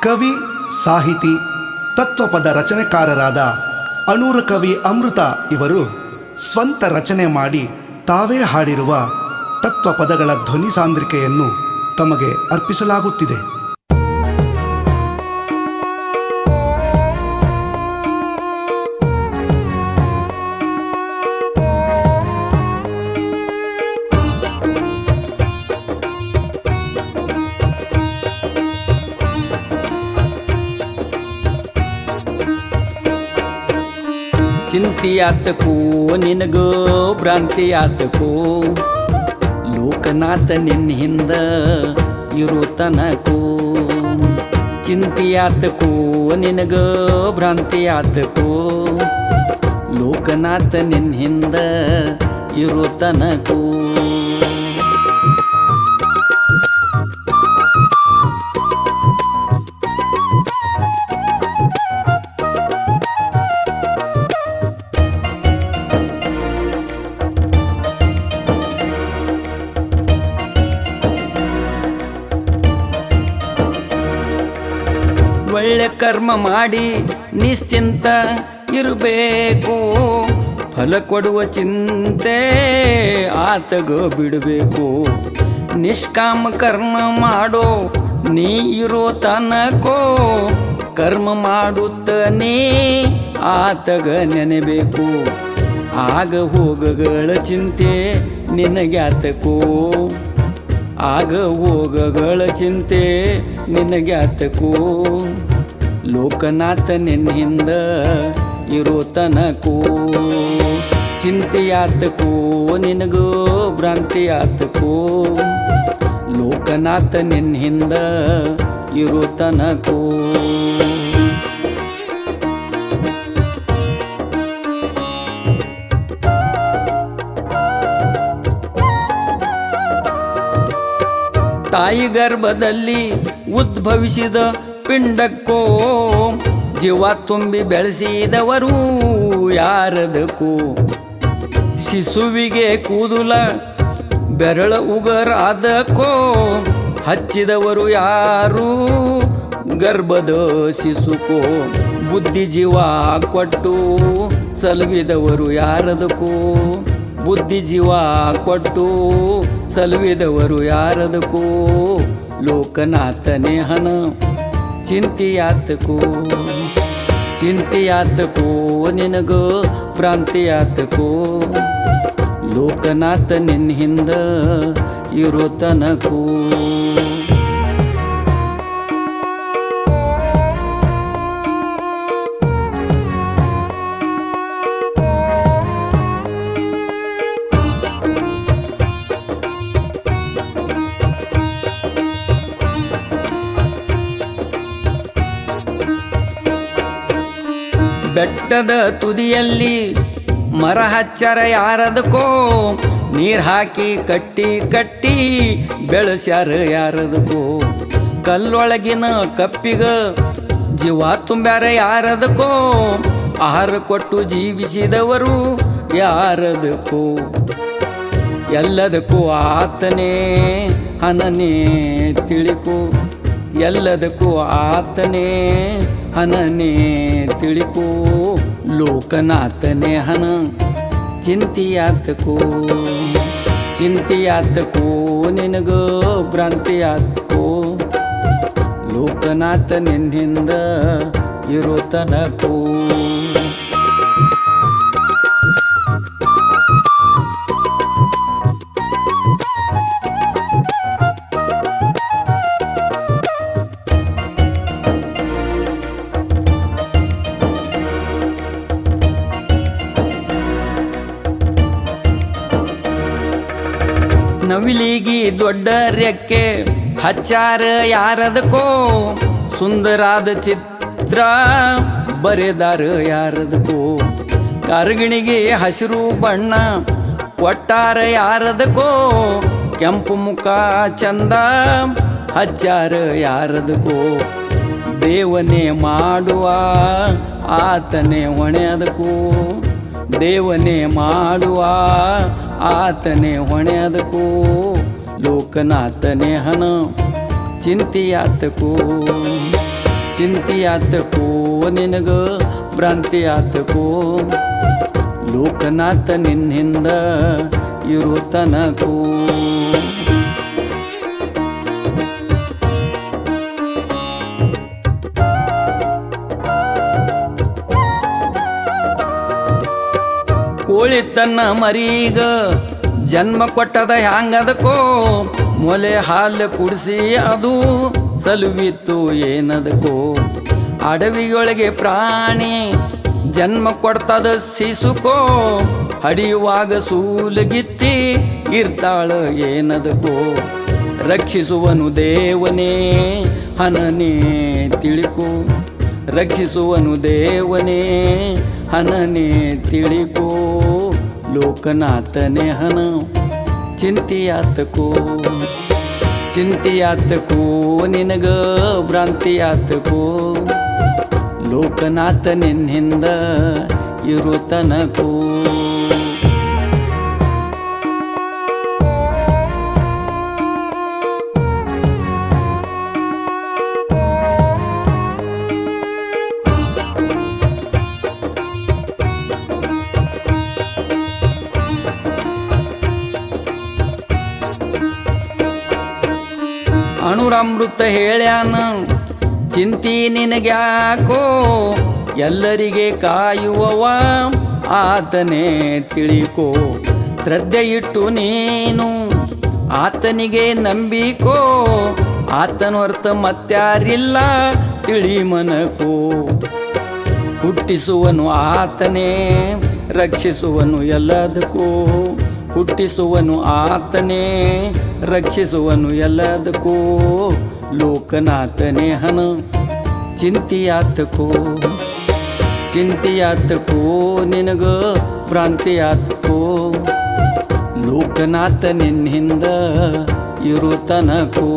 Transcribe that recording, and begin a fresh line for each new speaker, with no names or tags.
ಕವಿ, ಸಾಹಿತಿ, ತತ್ವಪದ ರಚನೆಕಾರರಾದ ಅನೂರು ಕವಿ ಅಮೃತ ಇವರು ಸ್ವಂತ ರಚನೆ ಮಾಡಿ ತಾವೇ ಹಾಡಿರುವ ತತ್ವಪದಗಳ ಧ್ವನಿ ಸಾಂದ್ರಿಕೆಯನ್ನು ತಮಗೆ ಅರ್ಪಿಸಲಾಗುತ್ತಿದೆ.
ಚಿಂತೆಯಾತಕೋ ನಿನಗೋ ಭ್ರಾಂತಿಯಾತಕೋ, ಲೋಕನಾಥ ನಿನ್ನ ಹಿಂದ ಇರೋ ತನಕೋ. ಚಿಂತೆಯಾತಕೋ ನಿನಗೋ ಭ್ರಾಂತಿಯಾತಕೋ, ಲೋಕನಾಥ ನಿನ್ನ ಹಿಂದ ಇರೋ ತನಕೋ. ಒಳ್ಳೆ ಕರ್ಮ ಮಾಡಿ ನಿಶ್ಚಿಂತ ಇರಬೇಕು, ಫಲ ಕೊಡುವ ಚಿಂತೆ ಆತಗ ಬಿಡಬೇಕು. ನಿಷ್ಕಾಮ ಕರ್ಮ ಮಾಡೋ ನೀ ಇರೋ ತನಕೋ, ಕರ್ಮ ಮಾಡುತ್ತನೇ ಆತಗ ನೆನೆಬೇಕು. ಆಗ ಹೋಗಗಳ ಚಿಂತೆ ನಿನಗ್ಯಾತಕೋ, ಆಗ ಹೋಗಗಳ ಚಿಂತೆ ನಿನಗ್ಯಾತಕೋ. ಲೋಕನಾಥ ನಿನ್ನ ಹಿಂದ ಇರೋ ತನಕೋ. ಚಿಂತೆಯಾತಕೋ ನಿನಗೋ ಭ್ರಾಂತಿಯಾತಕೋ, ಲೋಕನಾಥ ನಿನ್ನ ಹಿಂದ ಇರೋ ತನಕೋ. ತಾಯಿ ಗರ್ಭದಲ್ಲಿ ಉದ್ಭವಿಸಿದ ಪಿಂಡಕ್ಕೋ, ಜೀವ ತುಂಬಿ ಬೆಳೆಸಿದವರು ಯಾರದಕ್ಕೋ. ಶಿಶುವಿಗೆ ಕೂದಲ ಬೆರಳ ಉಗರಾದಕ್ಕೋ, ಹಚ್ಚಿದವರು ಯಾರು ಗರ್ಭದ ಶಿಶುಕೋ. ಬುದ್ಧಿ ಜೀವ ಕೊಟ್ಟು ಸಲುವಿದವರು ಯಾರದಕ್ಕೋ, ಬುದ್ಧಿ ಜೀವ ಕೊಟ್ಟು ಸಲುವಿದವರು ಯಾರದಕ್ಕೋ. ಲೋಕನಾಥನೇ ಹನ ಚಿಂತೆಯಾತಕೋ, ಚಿಂತೆಯಾತಕೋ ನಿನಗೋ ಭ್ರಾಂತಿಯಾತಕೋ. ಲೋಕನಾಥ ನಿನ್ನ ಹಿಂದ ಇರೋ ತನಕೋ. ಬೆಟ್ಟದ ತುದಿಯಲ್ಲಿ ಮರ ಹಚ್ಚರ ಯಾರದಕ್ಕೋ, ನೀರು ಹಾಕಿ ಕಟ್ಟಿ ಕಟ್ಟಿ ಬೆಳೆಸ್ಯಾರ ಯಾರದಕ್ಕೋ. ಕಲ್ಲೊಳಗಿನ ಕಪ್ಪಿಗ ಜೀವ ತುಂಬ್ಯಾರ ಯಾರದಕ್ಕೋ, ಆಹಾರ ಕೊಟ್ಟು ಜೀವಿಸಿದವರು ಯಾರದಕ್ಕೋ. ಎಲ್ಲದಕ್ಕೂ ಆತನೇ ಹನನೇ ತಿಳಿಕೋ, ಎಲ್ಲದಕ್ಕೂ ಆತನೇ ಹನನೇ ತಿಳಿಕೋ. ಲೋಕನಾಥನೇ ಹನ ಚಿಂತೆಯಾತಕೋ, ಚಿಂತೆಯಾತಕೋ ನಿನಗೋ ಭ್ರಾಂತಿಯಾತಕೋ. ಲೋಕನಾಥ ನಿನ್ನ ಹಿಂದ ಇರೋ ತನಕೋ. ನವಿಲಿಗಿ ದೊಡ್ಡ ರೆಕ್ಕೆ ಹಚ್ಚಾರ ಯಾರದಕ್ಕೋ, ಸುಂದರಾದ ಚಿತ್ರ ಬರೆದಾರ ಯಾರದಕ್ಕೋ. ಕಾರಗಿಣಿಗೆ ಹಸಿರು ಬಣ್ಣ ಕೊಟ್ಟಾರ ಯಾರದಕ್ಕೋ, ಕೆಂಪು ಮುಖ ಚಂದ ಹಚ್ಚಾರ ಯಾರದಕ್ಕೋ. ದೇವನೇ ಮಾಡುವ ಆತನೇ ಹೊಣೆಯದಕ್ಕೋ, ದೇವನೇ ಮಾಡುವ ಆತನೇ ಹೊಣೆಯದಕ್ಕೋ. ಲೋಕನಾಥನೇ ಹನ ಚಿಂತೆಯಾತಕೋ, ಚಿಂತಿಯಾತಕೋ ನಿನಗ ಭ್ರಾಂತಿಯಾತಕೋ ಲೋಕನಾಥ ನಿನ್ನಿಂದ ಇರು ತನಕೋ. ಕೋಳಿ ತನ್ನ ಮರೀಗ ಜನ್ಮ ಕೊಟ್ಟದ ಹ್ಯಾಂಗದಕೋ ಮೊಲೆ ಹಾಲು ಕುಡಿಸಿ ಅದು ಸಲುವಿತ್ತು ಏನದಕೋ. ಅಡವಿಯೊಳಗೆ ಪ್ರಾಣಿ ಜನ್ಮ ಕೊಡ್ತದ ಶಿಸುಕೋ ಹಡಿಯುವಾಗ ಸೂಲಗಿತ್ತಿ ಇರ್ತಾಳ ಏನದಕೋ. ರಕ್ಷಿಸುವನು ದೇವನೇ ಹನನೇ ತಿಳಿಕೋ, ರಕ್ಷಿಸುವನು ದೇವನೇ ಹನನೇ ತಿಳಿಕೋ. ಲೋಕನಾಥನೇ ಹನ ಚಿಂತಿಯಾತಕೋ, ಚಿಂತಿಯಾತಕೋ ನಿನಗ ಭ್ರಾಂತಿಯಾತಕೋ ಲೋಕನಾಥ ನಿನ್ನಿಂದ ಇರು ತನಕೋ. ಅಣುರಾಮೃತ ಹೇಳ್ಯಾನ ಚಿಂತಿ ನಿನಗ್ಯಾಕೋ, ಎಲ್ಲರಿಗೆ ಕಾಯುವವ ಆತನೇ ತಿಳಿಕೋ. ಶ್ರದ್ಧೆ ಇಟ್ಟು ನೀನು ಆತನಿಗೆ ನಂಬಿಕೋ, ಆತನ ಹೊರತ ಮತ್ಯಾರಿಲ್ಲ ತಿಳಿ ಮನಕೋ. ಹುಟ್ಟಿಸುವನು ಆತನೇ ರಕ್ಷಿಸುವನು ಎಲ್ಲದಕ್ಕೂ, ಹುಟ್ಟಿಸುವನು ಆತನೇ ರಕ್ಷಿಸುವನು ಎಲ್ಲದಕ್ಕೂ. ಲೋಕನಾಥನೇ ಹನ ಚಿಂತಿಯಾತಕೋ, ಚಿಂತಿಯಾತಕೋ ನಿನಗ ಭ್ರಾಂತಿಯಾತಕೋ ಲೋಕನಾಥ ನಿನ್ನಿಂದ ಇರು ತನಕೋ.